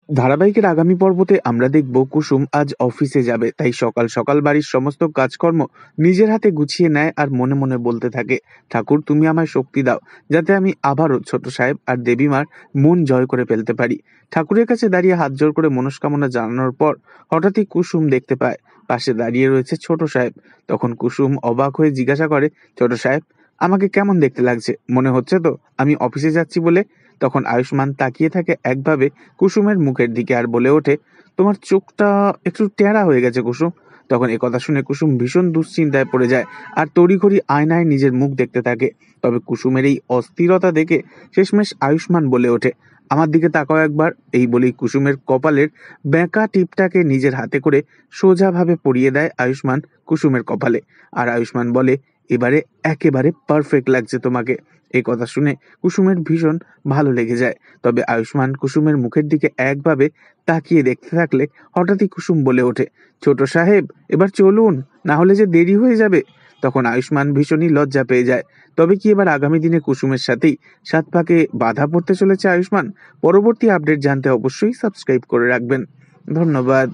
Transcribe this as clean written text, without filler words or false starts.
ধারাবাহিকের আগামী পর্বতে আমরা দেখব কুসুম আজ অফিসে যাবে, তাই সকাল সকাল বাড়ির সমস্ত কাজকর্ম নিজের হাতে গুছিয়ে নেয় আর মনে মনে বলতে থাকে, ঠাকুর তুমি আমায় শক্তি দাও, যাতে আমি আবারও ছোট সাহেব আর দেবীমার মন জয় করে ফেলতে পারি। ঠাকুরের কাছে দাঁড়িয়ে হাত জোড় করে মনস্কামনা জানানোর পর হঠাৎই কুসুম দেখতে পায় পাশে দাঁড়িয়ে রয়েছে ছোট সাহেব। তখন কুসুম অবাক হয়ে জিজ্ঞাসা করে, ছোট সাহেব, আমাকে কেমন দেখতে লাগছে? মনে হচ্ছে তো আমি অফিসে যাচ্ছি বলে? তখন আয়ুষ্মান তাকিয়ে থাকে একভাবে কুসুমের মুখের দিকে আর বলে ওঠে, তোমার চোখটা একটু টেরা হয়ে গেছে কুসুম। তখন একথা শুনে কুসুম ভীষণ দুশ্চিন্তায় পড়ে যায় আর তড়িঘড়ি আয়নায় নিজের মুখ দেখতে থাকে। তবে কুসুমের এই অস্থিরতা দেখে শেষমেশ আয়ুষ্মান বলে ওঠে, আমার দিকে তাকাও একবার। এই বলেই কুসুমের কপালের বেঁকা টিপটাকে নিজের হাতে করে সোজাভাবে পরিয়ে দেয় আয়ুষ্মান কুসুমের কপালে। আর আয়ুষ্মান বলে, এবারে একেবারে পারফেক্ট লাগছে তোমাকে। এই কথা শুনে কুসুমের ভীষণ ভালো লেগে যায়। তবে আয়ুষ্মান কুসুমের মুখের দিকে একভাবে তাকিয়ে দেখতে থাকলে হঠাৎই কুসুম বলে ওঠে, ছোট সাহেব, এবার চলুন, না হলে যে দেরি হয়ে যাবে। তখন আয়ুষ্মান ভীষণই লজ্জা পেয়ে যায়। তবে কি এবার আগামী দিনে কুসুমের সাথেই সাত পাকে বাধা পড়তে চলেছে আয়ুষ্মান? পরবর্তী আপডেট জানতে অবশ্যই সাবস্ক্রাইব করে রাখবেন। ধন্যবাদ।